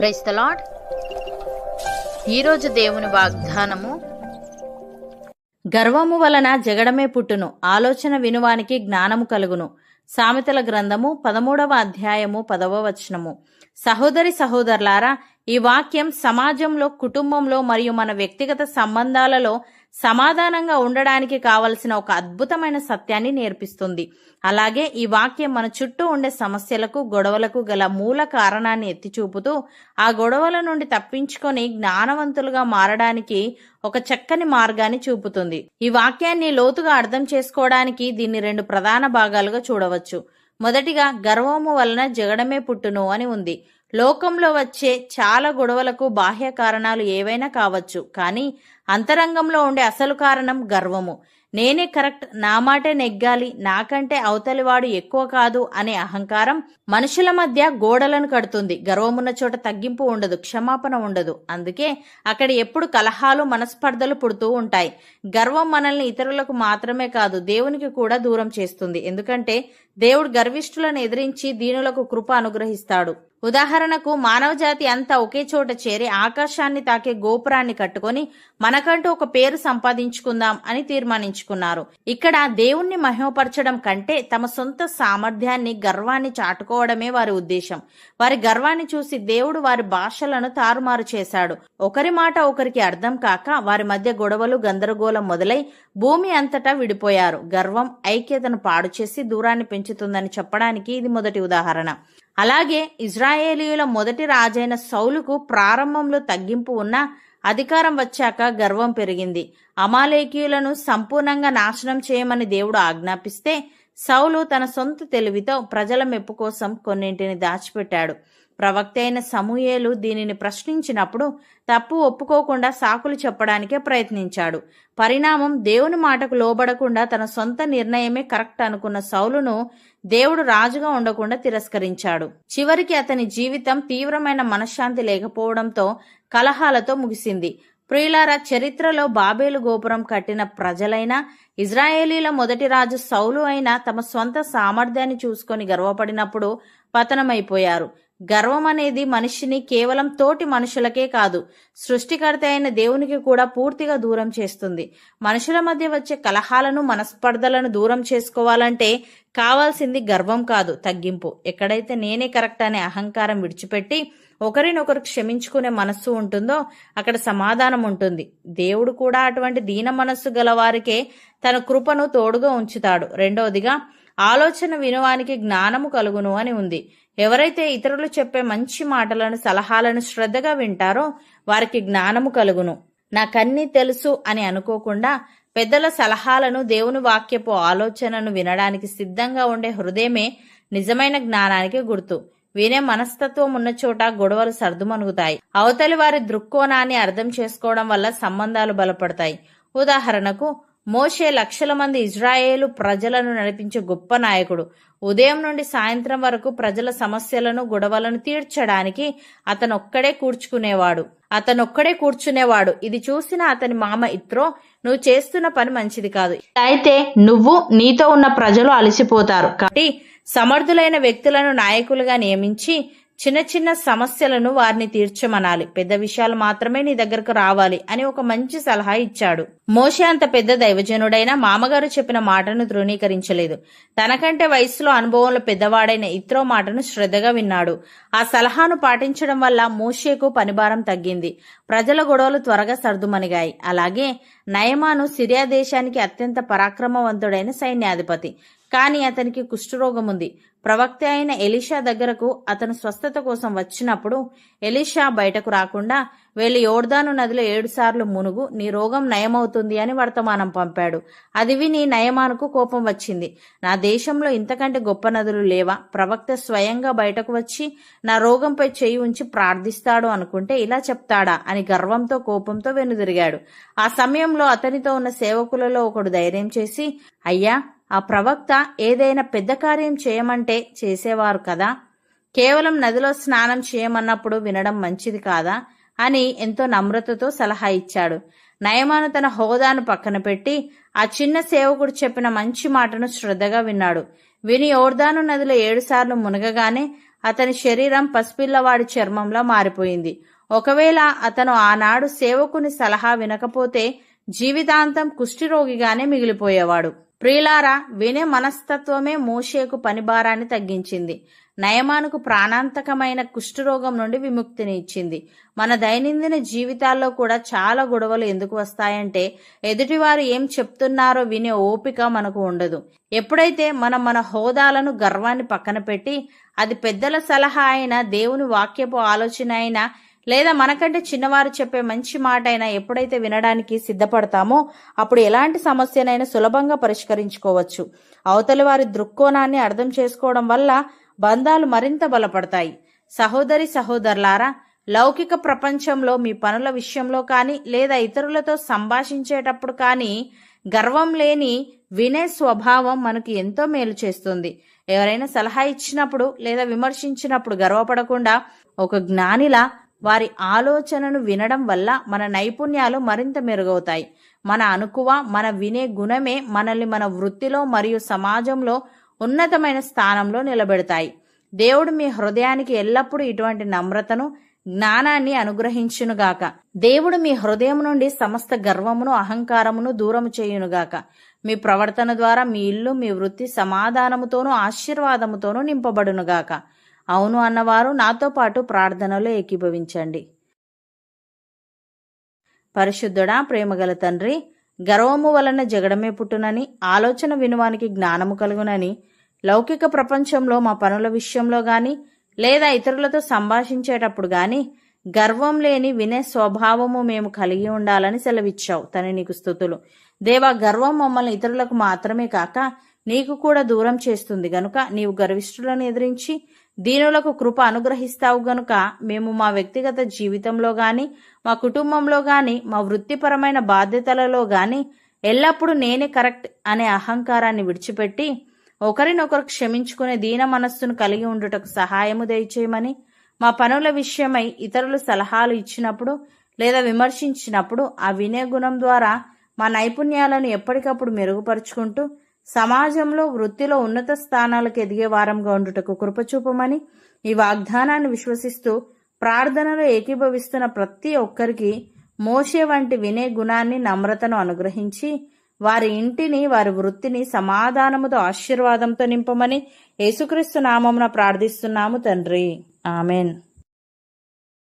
Praise the lord. ఈరోజు దేవుని వాగ్దానము, గర్వము వలన జగడమే పుట్టును, ఆలోచన వినువానికి జ్ఞానము కలుగును. సామెతల గ్రంథము 13వ అధ్యాయము 10వ వచనము. సహోదరి సహోదరులారా, ఈ వాక్యం సమాజంలో, కుటుంబంలో మరియు మన వ్యక్తిగత సంబంధాలలో సమాధానంగా ఉండడానికి కావలసిన ఒక అద్భుతమైన సత్యాన్ని నేర్పిస్తుంది. అలాగే ఈ వాక్యం మన చుట్టూ ఉండే సమస్యలకు, గొడవలకు గల మూల కారణాన్ని ఎత్తి చూపుతూ ఆ గొడవల నుండి తప్పించుకొని జ్ఞానవంతులుగా మారడానికి ఒక చక్కని మార్గాన్ని చూపుతుంది. ఈ వాక్యాన్ని లోతుగా అర్థం చేసుకోవడానికి దీన్ని 2 ప్రధాన భాగాలుగా చూడవచ్చు. మొదటిగా, గర్వము వలన జగడమే పుట్టును అని ఉంది. లోకంలో వచ్చే చాలా గొడవలకు బాహ్య కారణాలు ఏవైనా కావచ్చు, కానీ అంతరంగంలో ఉండే అసలు కారణం గర్వము. నేనే కరెక్ట్, నా మాటే నెగ్గాలి, నాకంటే అవతలివాడు ఎక్కువ కాదు అనే అహంకారం మనుషుల మధ్య గోడలను కడుతుంది. గర్వమున్న చోట తగ్గింపు ఉండదు, క్షమాపణ ఉండదు. అందుకే అక్కడ ఎప్పుడు కలహాలు, మనస్పర్ధలు పుడుతూ ఉంటాయి. గర్వం మనల్ని ఇతరులకు మాత్రమే కాదు, దేవునికి కూడా దూరం చేస్తుంది. ఎందుకంటే దేవుడు గర్విష్ఠులను ఎదిరించి దీనులకు కృప అనుగ్రహిస్తాడు. ఉదాహరణకు, మానవ జాతి అంతా ఒకే చోట చేరి ఆకాశాన్ని తాకే గోపురాన్ని కట్టుకొని మనకంటూ ఒక పేరు సంపాదించుకుందాం అని తీర్మానించుకున్నారు. ఇక్కడ దేవుణ్ణి మహిమపరచడం కంటే తమ సొంత సామర్థ్యాన్ని, గర్వాన్ని చాటుకోవడమే వారి ఉద్దేశం. వారి గర్వాన్ని చూసి దేవుడు వారి భాషలను తారుమారు చేశాడు. ఒకరి మాట ఒకరికి అర్థం కాక వారి మధ్య గొడవలు, గందరగోళం మొదలై భూమి అంతటా విడిపోయారు. గర్వం ఐక్యతను పాడు చేసి దూరాన్ని పెంచుతుందని చెప్పడానికి ఇది మొదటి ఉదాహరణ. అలాగే ఇజ్రాయేలీయుల మొదటి రాజైన సౌలుకు ప్రారంభంలో తగ్గింపు ఉన్నా అధికారం వచ్చాక గర్వం పెరిగింది. అమాలేకీయులను సంపూర్ణంగా నాశనం చేయమని దేవుడు ఆజ్ఞాపిస్తే సౌలు తన సొంత తెలివితో ప్రజల మెప్పు కోసం కొన్నింటిని దాచిపెట్టాడు. ప్రవక్త అయిన సమూయేలు దీనిని ప్రశ్నించినప్పుడు తప్పు ఒప్పుకోకుండా సాకులు చెప్పడానికే ప్రయత్నించాడు. పరిణామం, దేవుని మాటకు లోబడకుండా తన సొంత నిర్ణయమే కరెక్ట్ అనుకున్న సౌలును దేవుడు రాజుగా ఉండకుండా తిరస్కరించాడు. చివరికి అతని జీవితం తీవ్రమైన మనశ్శాంతి లేకపోవడంతో కలహాలతో ముగిసింది. ప్రియులారా, చరిత్రలో బాబేలు గోపురం కట్టిన ప్రజలైనా, ఇజ్రాయేలీల మొదటి రాజు సౌలు అయినా తమ స్వంత సామర్థ్యాన్ని చూసుకొని గర్వపడినప్పుడు పతనమైపోయారు. గర్వం అనేది మనిషిని కేవలం తోటి మనుషులకే కాదు, సృష్టికర్త అయిన దేవునికి కూడా పూర్తిగా దూరం చేస్తుంది. మనుషుల మధ్య వచ్చే కలహాలను, మనస్పర్ధలను దూరం చేసుకోవాలంటే కావాల్సింది గర్వం కాదు, తగ్గింపు. ఎక్కడైతే నేనే కరెక్ట్ అనే అహంకారం విడిచిపెట్టి ఒకరినొకరు క్షమించుకునే మనస్సు ఉంటుందో అక్కడ సమాధానం ఉంటుంది. దేవుడు కూడా అటువంటి దీన మనస్సు గల వారికే తన కృపను తోడుగా ఉంచుతాడు. రెండవదిగా, ఆలోచన వినువానికి జ్ఞానము కలుగును అని ఉంది. ఎవరైతే ఇతరులు చెప్పే మంచి మాటలను, సలహాలను శ్రద్ధగా వింటారో వారికి జ్ఞానము కలుగును. నాకన్నీ తెలుసు అని అనుకోకుండా పెద్దల సలహాలను, దేవుని వాక్యపు ఆలోచనను వినడానికి సిద్ధంగా ఉండే హృదయమే నిజమైన జ్ఞానానికి గుర్తు. వినే మనస్తత్వం ఉన్న చోట గొడవలు సర్దుమణుగుతాయి. అవతలి వారి దృక్కోణాన్ని అర్థం చేసుకోవడం వల్ల సంబంధాలు బలపడతాయి. ఉదాహరణకు, మోషే లక్షల మంది ఇజ్రాయేలు ప్రజలను నడిపించే గొప్ప నాయకుడు. ఉదయం నుండి సాయంత్రం వరకు ప్రజల సమస్యలను, గొడవలను తీర్చడానికి అతనొక్కడే కూర్చునేవాడు. ఇది చూసిన అతని మామ ఇత్రో, నువ్వు చేస్తున్న పని మంచిది కాదు, అయితే నువ్వు, నీతో ఉన్న ప్రజలు అలసిపోతారు. కాబట్టి సమర్థులైన వ్యక్తులను నాయకులుగా నియమించి చిన్న చిన్న సమస్యలను వారిని తీర్చమనాలి. పెద్ద విషయాలు మాత్రమే నీ దగ్గరకు రావాలి అని ఒక మంచి సలహా ఇచ్చాడు. మోషే అంత పెద్ద దైవజనుడైనా మామగారు చెప్పిన మాటను ధృవీకరించలేదు. తనకంటే వయసులో, అనుభవంలో పెద్దవాడైన ఇత్రో మాటను శ్రద్ధగా విన్నాడు. ఆ సలహాను పాటించడం వల్ల మోషేకు పనిభారం తగ్గింది. ప్రజల గొడవలు త్వరగా సర్దుమణిగాయి. అలాగే నయమాను సిరియా దేశానికి అత్యంత పరాక్రమవంతుడైన సైన్యాధిపతి. కానీ అతనికి కుష్ఠరోగం ఉంది. ప్రవక్త అయిన ఎలీషా దగ్గరకు అతను స్వస్థత కోసం వచ్చినప్పుడు ఎలీషా బయటకు రాకుండా వెళ్ళి యోర్దాను నదిలో 7 సార్లు మునుగు, నీ రోగం నయమవుతుంది అని వర్తమానం పంపాడు. అది విని నయమానుకు కోపం వచ్చింది. నా దేశంలో ఇంతకంటే గొప్ప నదులు లేవా? ప్రవక్త స్వయంగా బయటకు వచ్చి నా రోగంపై చేయి ఉంచి ప్రార్థిస్తాడు అనుకుంటే ఇలా చెప్తాడా అని గర్వంతో, కోపంతో వెనుదిరిగాడు. ఆ సమయంలో అతనితో ఉన్న సేవకులలో ఒకడు ధైర్యం చేసి, అయ్యా, ఆ ప్రవక్త ఏదైనా పెద్ద కార్యం చేయమంటే చేసేవారు కదా, కేవలం నదిలో స్నానం చేయమన్నప్పుడు వినడం మంచిది కాదా అని ఎంతో నమ్రతతో సలహా ఇచ్చాడు. నయమాను తన హోదాను పక్కన పెట్టి ఆ చిన్న సేవకుడు చెప్పిన మంచి మాటను శ్రద్ధగా విన్నాడు. విని యోర్దాను నదిలో 7 సార్లు మునగగానే అతని శరీరం పసిపిల్లవాడి చర్మంలా మారిపోయింది. ఒకవేళ అతను ఆనాడు సేవకుని సలహా వినకపోతే జీవితాంతం కుష్ఠిరోగిగానే మిగిలిపోయేవాడు. ప్రియులారా, వినే మనస్తత్వమే మోషేకు పనిభారాన్ని తగ్గించింది. నయమానుకు ప్రాణాంతకమైన కుష్ఠరోగం నుండి విముక్తిని ఇచ్చింది. మన దైనందిన జీవితాల్లో కూడా చాలా గొడవలు ఎందుకు వస్తాయంటే ఎదుటివారు ఏం చెప్తున్నారో వినే ఓపిక మనకు ఉండదు. ఎప్పుడైతే మనం మన హోదాలను, గర్వాన్ని పక్కన పెట్టి అది పెద్దల సలహా అయినా, దేవుని వాక్యపు ఆలోచన అయినా, లేదా మనకంటే చిన్నవారు చెప్పే మంచి మాట అయినా ఎప్పుడైతే వినడానికి సిద్ధపడతామో అప్పుడు ఎలాంటి సమస్యనైనా సులభంగా పరిష్కరించుకోవచ్చు. అవతలి వారి దృక్కోణాన్ని అర్థం చేసుకోవడం వల్ల బంధాలు మరింత బలపడతాయి. సహోదరి సహోదరులారా, లౌకిక ప్రపంచంలో మీ పనుల విషయంలో కానీ లేదా ఇతరులతో సంభాషించేటప్పుడు కానీ గర్వం లేని వినే స్వభావం మనకు ఎంతో మేలు చేస్తుంది. ఎవరైనా సలహా ఇచ్చినప్పుడు లేదా విమర్శించినప్పుడు గర్వపడకుండా ఒక జ్ఞానిలా వారి ఆలోచనను వినడం వల్ల మన నైపుణ్యాలు మరింత మెరుగవుతాయి. మన అనుకువ, మన వినే గుణమే మనల్ని మన వృత్తిలో మరియు సమాజంలో ఉన్నతమైన స్థానంలో నిలబెడతాయి. దేవుడు మీ హృదయానికి ఎల్లప్పుడూ ఇటువంటి నమ్రతను, జ్ఞానాన్ని అనుగ్రహించునుగాక. దేవుడు మీ హృదయం నుండి సమస్త గర్వమును, అహంకారమును దూరము చేయునుగాక. మీ ప్రవర్తన ద్వారా మీ ఇల్లు, మీ వృత్తి సమాధానముతోనూ ఆశీర్వాదముతోనూ నింపబడునుగాక. అవును అన్నవారు నాతో పాటు ప్రార్థనలో ఏకీభవించండి. పరిశుద్ధుడా, ప్రేమగల తండ్రి, గర్వము వలన జగడమే పుట్టునని, ఆలోచన వినువానికి జ్ఞానము కలుగునని, లౌకిక ప్రపంచంలో మా పనుల విషయంలో గాని లేదా ఇతరులతో సంభాషించేటప్పుడు గాని గర్వం లేని వినే స్వభావము మేము కలిగి ఉండాలని సెలవిచ్చావు. తని నీకు స్తుతులు. దేవా, గర్వం మమ్మల్ని ఇతరులకు మాత్రమే కాక నీకు కూడా దూరం చేస్తుంది గనుక నీవు గర్విష్ఠులను ఎదిరించి దీనులకు కృప అనుగ్రహిస్తావు గనుక మేము మా వ్యక్తిగత జీవితంలో గాని, మా కుటుంబంలో గాని, మా వృత్తిపరమైన బాధ్యతలలో గాని ఎల్లప్పుడూ నేనే కరెక్ట్ అనే అహంకారాన్ని విడిచిపెట్టి ఒకరినొకరు క్షమించుకునే దీన మనస్సును కలిగి ఉండుటకు సహాయము దయచేయమని, మా పనుల విషయమై ఇతరులు సలహాలు ఇచ్చినప్పుడు లేదా విమర్శించినప్పుడు ఆ వినే గుణం ద్వారా మా నైపుణ్యాలను ఎప్పటికప్పుడు మెరుగుపరుచుకుంటూ సమాజంలో, వృత్తిలో ఉన్నత స్థానాలకు ఎదిగే వారంగా ఉండుటకు కృపచూపమని ఈ వాగ్దానాన్ని విశ్వసిస్తూ ప్రార్థనలో ఏకీభవిస్తున్న ప్రతి ఒక్కరికి మోషే వంటి వినే గుణాన్ని, నమ్రతను అనుగ్రహించి వారి ఇంటిని, వారి వృత్తిని సమాధానముతో, ఆశీర్వాదంతో నింపమని యేసుక్రీస్తు నామమున ప్రార్థిస్తున్నాము తండ్రి. ఆమెన్.